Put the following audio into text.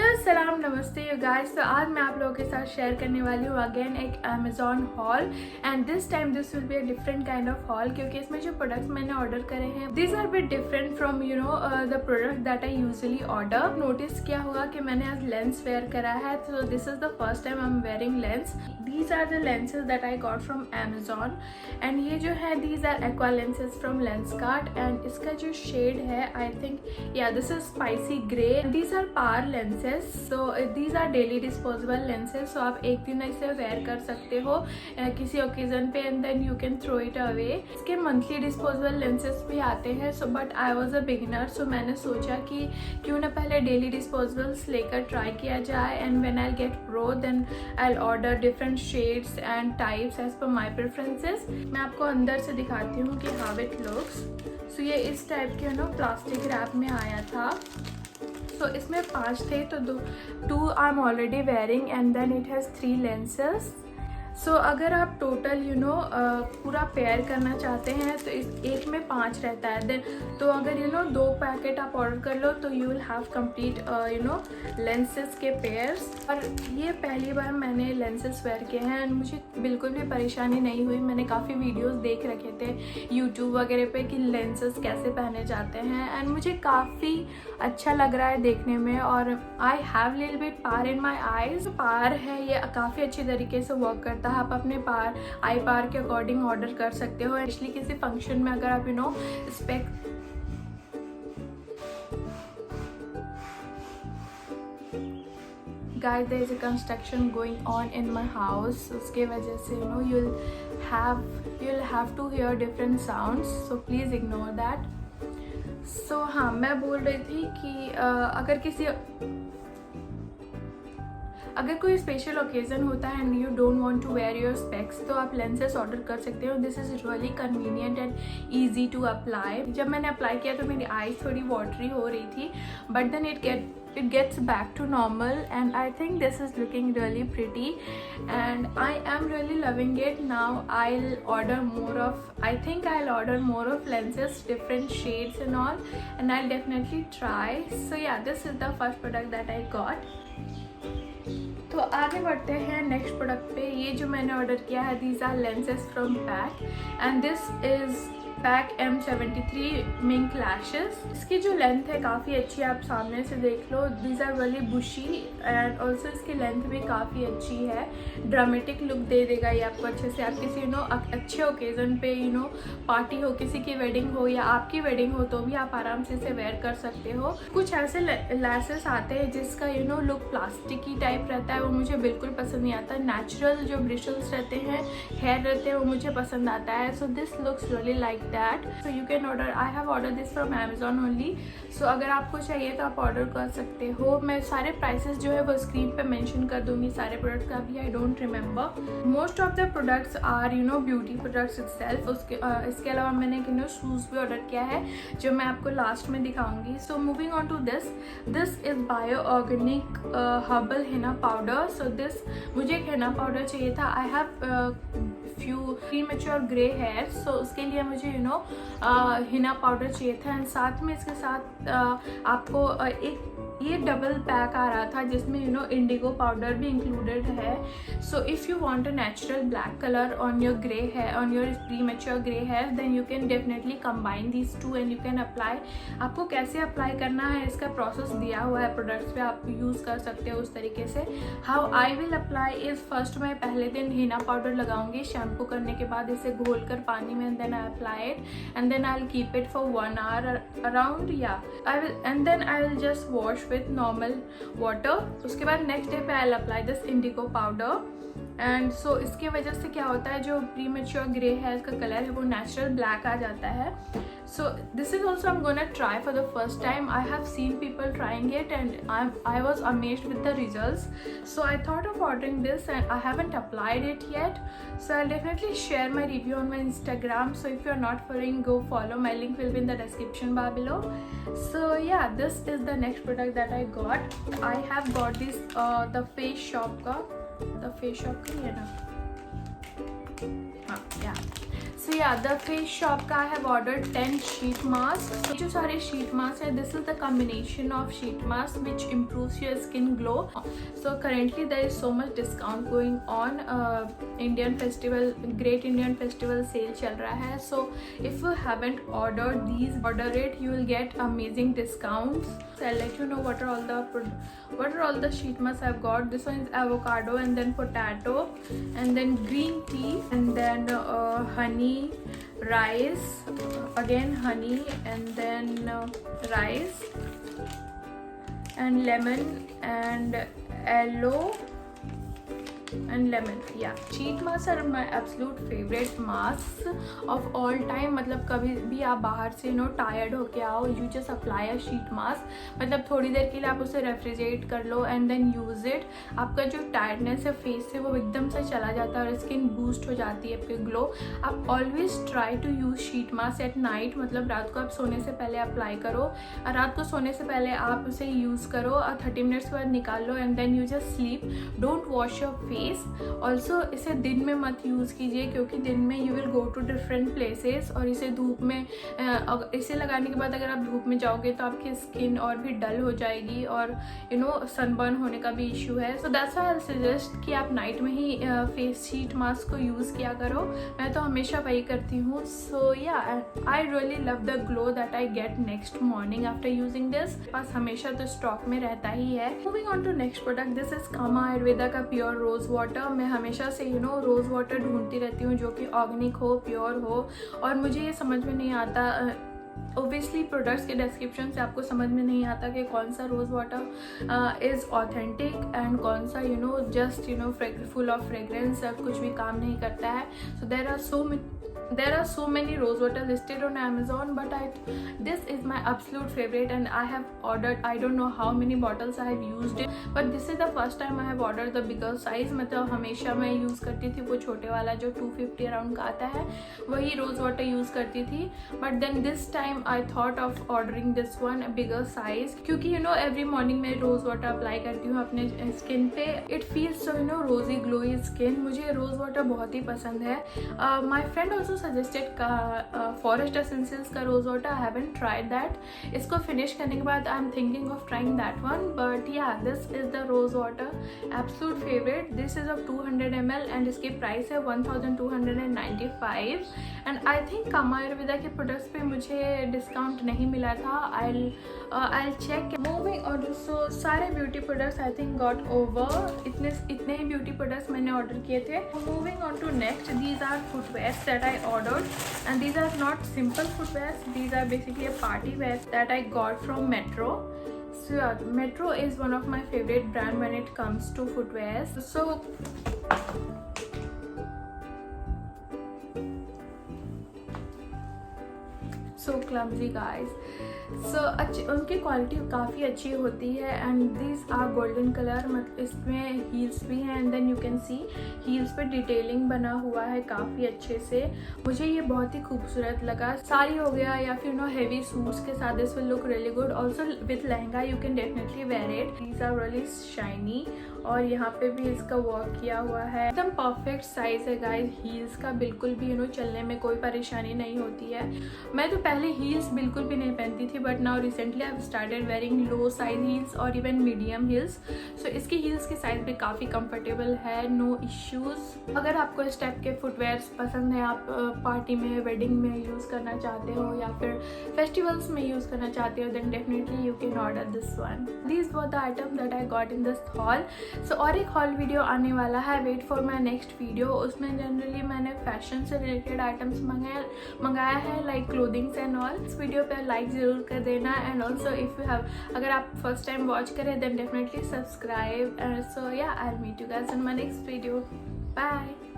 Hello सलाम नमस्ते you guys. तो आज मैं आप लोगों के साथ शेयर करने वाली हूँ अगेन एक Amazon haul and this time this will be a different kind of haul, क्योंकि इसमें जो प्रोडक्ट्स मैंने ऑर्डर करे हैं this are bit different from you know the product that I usually order. Notice किया होगा कि मैंने आज लेंस वेयर करा है, तो this is the first time I am wearing lens. These are the lenses that I got from Amazon and ये जो है these are aqua lenses from Lenskart and इसका जो शेड है आई थिंक या this is spicy grey. These are power lenses, so these are daily disposable lenses. So आप एक दिन इसे वेयर कर सकते हो किसी ओकेजन पे and then you can throw it away. इसके मंथली डिस्पोजेबल लेंसेज भी आते हैं, so but I was a beginner, so मैंने सोचा कि क्यों ना पहले डेली डिस्पोजेबल्स लेकर ट्राई किया जाए and when I get pro then I order different shades and types as per my preferences. मैं आपको अंदर से दिखाती हूँ कि हाउ इट लुक्स। सो ये इस टाइप के नो प्लास्टिक रैप में आया था। सो इसमें 5 थे, तो 2 I am already wearing and then it has 3 lenses. So अगर आप टोटल यू नो पूरा पेयर करना चाहते हैं तो इस एक में 5 रहता है। देन तो अगर यू नो 2 पैकेट आप ऑर्डर कर लो तो you will have complete you know lenses के पेयर्स। और ये पहली बार मैंने लेंसेज वेयर किए हैं एंड मुझे बिल्कुल भी परेशानी नहीं हुई। मैंने काफ़ी वीडियोस देख रखे थे यूट्यूब वगैरह पे कि लेंसेज कैसे पहने जाते हैं एंड मुझे काफ़ी अच्छा लग रहा है देखने में। और I have little bit power in my eyes. Power है ये काफ़ी अच्छी तरीके से वर्क करता है। आप अपने पावर आई पावर के अकॉर्डिंग ऑर्डर कर सकते हो, एक्चुअली किसी फंक्शन में अगर आप you know spec guys there is a construction going on in my house, उसके वजह से you know you'll have to hear different sounds, so please ignore that. So हाँ, मैं बोल रही थी कि अगर कोई स्पेशल ओकेजन होता है and you don't want to wear your specs तो आप लेंसेज ऑर्डर कर सकते हो। This is really convenient and easy to apply. जब मैंने अप्लाई किया तो मेरी आईज थोड़ी वाटरी हो रही थी, but then it gets back to normal and I think this is looking really pretty and I am really loving it. Now I'll order more of lenses, different shades and all, and I'll definitely try. So yeah, this is the first product that I got. तो आगे बढ़ते हैं next product पे। ये जो मैंने order किया है these are lenses from pack and this is pack M73 mink lashes. इसकी जो लेंथ है काफ़ी अच्छी है, आप सामने से देख लो। These are very bushy and also इसकी लेंथ भी काफ़ी अच्छी है। ड्रामेटिक लुक दे देगा ये आपको अच्छे से। आप किसी यू नो अच्छे ओकेज़न पे यू नो पार्टी हो, किसी की वेडिंग हो या आपकी वेडिंग हो तो भी आप आराम से इसे वेयर कर सकते हो। कुछ ऐसे लैशेस आते हैं जिसका यू नो लुक प्लास्टिक की टाइप रहता है, वो मुझे बिल्कुल पसंद नहीं आता। नेचुरल जो ब्रिशल्स रहते हैं, हेयर रहते हैं, वो मुझे पसंद आता है। So this looks really like that, so you can order. I have ordered this from Amazon only. So अगर आपको चाहिए तो आप ऑर्डर कर सकते हो। मैं सारे प्राइसेस जो है वो स्क्रीन पे मेंशन कर दूंगी सारे प्रोडक्ट का भी। I don't remember. Most of the products are you know beauty products itself. इसके अलावा मैंने यू नो शूज़ भी ऑर्डर किया है जो मैं आपको लास्ट में दिखाऊंगी। So moving on to this is bio organic herbal henna powder. So this मुझे एक हिना पाउडर चाहिए था। I have few premature grey hair, so उसके लिए मुझे यू नो हिना पाउडर चाहिए था एंड साथ में इसके साथ आपको एक ये डबल पैक आ रहा था जिसमें यू नो इंडिगो पाउडर भी इंक्लूडेड है। So if you want a natural black colour on your grey hair, on your premature grey hair, then you can definitely combine these two and you can apply. आपको कैसे apply करना है इसका process दिया हुआ है products पे, आप यूज़ कर सकते हो उस तरीके से। How I will apply is first मैं पहले दिन हिना पाउडर लगाऊंगी शैम्पू करने के बाद, इसे घोल कर पानी में, then I apply it and then I will keep it for 1 hour around या I will and then I will just wash with normal water. उसके बाद नेक्स्ट डे पे I will apply this indigo powder and so इसके वजह से क्या होता है, जो प्रीमेच्योर ग्रे है इसका कलर है वो नेचुरल ब्लैक आ जाता है। So this is also I am gonna try for the first time. I have seen people trying it and I was amazed with the results. So I thought of ordering this and I haven't applied it yet, so I'll definitely share my review on my Instagram. So if you're not following, go follow. My link will be in the description bar below. So yeah, this is the next product that I got. I have got this the Face Shop का ये ना, हाँ yeah. So yeah, the Face Shop का I have ordered 10 sheet masks. जो सारे sheet masks है, this is the combination of sheet masks which improves your skin glow. So currently there is so much discount going on. Indian Festival, Great Indian Festival sale चल रहा है. So if you haven't ordered these, order it. You will get amazing discounts. So I'll let you know what are all the sheet masks I've got. This one is avocado, and then potato, and then green tea, and then honey, rice, again honey, and then rice, and lemon, and aloe, and lemon. Yeah, sheet masks are my absolute favorite masks of all time. मतलब कभी भी आप बाहर से tired होके आओ, you just apply a sheet mask. मतलब थोड़ी देर के लिए आप उसे रेफ्रिजरेट कर लो and then use it. आपका जो टायर्डनेस है फेस से वो एकदम से चला जाता है और स्किन बूस्ट हो जाती है, आपके ग्लो. आप always try to use sheet mask at night. मतलब रात को आप सोने से पहले अप्लाई करो, और रात को सोने से पहले आप उसे यूज़ करो और 30 मिनट्स के बाद निकाल लो and then you just sleep. Don't wash your face. Also इसे दिन में मत यूज़ कीजिए, क्योंकि दिन में you will go to different places, और इसे धूप में इसे लगाने के बाद अगर आप धूप में जाओगे तो आपकी स्किन और भी डल हो जाएगी और सनबर्न होने का भी इशू है. So that's why I suggest कि आप नाइट में ही फेस शीट मास्क को यूज़ किया करो. मैं तो हमेशा वही करती हूँ. So yeah I really love the glow that I get next morning after using this. पास हमेशा तो स्टॉक में रहता ही है. Moving on to next product, this is Kama Ayurveda का प्योर रोज वाटर. मैं हमेशा से रोज वाटर ढूंढती रहती हूँ जो कि ऑर्गेनिक हो, प्योर हो, और मुझे ये समझ में नहीं आता. ओबियसली प्रोडक्ट्स के डिस्क्रिप्शन से आपको समझ में नहीं आता कि कौन सा rose water is authentic and कौन सा जस्ट फुल ऑफ फ्रेग्रेंस कुछ भी काम नहीं करता है. सो there are so many rose water listed on Amazon, but this is my absolute favorite and I have ordered, I don't know how many bottles I have used it, but this is the first time I have ordered the bigger size. मतलब हमेशा मैं use करती थी वो छोटे वाला जो 250 around का आता है, वही रोज़ वाटर यूज़ करती थी. But then this time I thought of ordering this one bigger size, क्योंकि एवरी मॉर्निंग मैं रोज़ वाटर अप्लाई करती हूँ अपने स्किन पे. इट फील्स सो रोजी ग्लोई स्किन. मुझे रोज़ वाटर बहुत ही पसंद है. My friend also suggested Forest Essentials का rose water. I haven't tried that. इसको फिनिश करने के बाद I am thinking of trying that one. But yeah this is the rose water absolute favourite. This is of 200 ml and इसकी price है 1295. And I think Kama Ayurveda के products पे मुझे discount नहीं मिला था. I check. Moving on so सारे beauty products I think got over. इतने ही ब्यूटी प्रोडक्ट्स मैंने ऑर्डर किए थे. Moving on to next, these are footwears that I ordered, and these are not simple footwears. These are basically a party wear that I got from Metro. So yeah, Metro is one of my favorite brand when it comes to footwears. So clumsy guys. So उनकी quality काफ़ी अच्छी होती है and this are golden colour. मतलब इसमें heels भी हैं and then you can see heels पे डिटेलिंग बना हुआ है काफ़ी अच्छे से. मुझे ये बहुत ही खूबसूरत लगा. साड़ी हो गया या फिर हेवी सूट्स के साथ this will look really good. Also with lehenga you can definitely wear it. These are really shiny और यहाँ पे भी इसका वर्क किया हुआ है. एकदम परफेक्ट साइज है गाइस. हील्स का बिल्कुल भी चलने में कोई परेशानी नहीं होती है. मैं तो पहले हील्स बिल्कुल भी नहीं पहनती थी, but now recently I have started wearing low size heels और इवन मीडियम हील्स. सो इसकी हील्स की साइज भी काफ़ी कंफर्टेबल है, नो इश्यूज. अगर आपको इस टाइप के फुटवेयर्स पसंद है, आप पार्टी में, वेडिंग में यूज़ करना चाहते हो या फिर फेस्टिवल्स में यूज़ करना चाहते हो, then definitely you can order this one. These were the item that I got in this haul. So और एक हॉल वीडियो आने वाला है. Wait for my next video. उसमें जनरली मैंने फैशन से रिलेटेड आइटम्स मंगाया है, लाइक क्लोथिंग्स एंड ऑल. इस वीडियो पे लाइक ज़रूर कर देना. And also if you have, अगर आप फर्स्ट टाइम वॉच करें then definitely subscribe. So yeah I will meet you guys in my next video. Bye.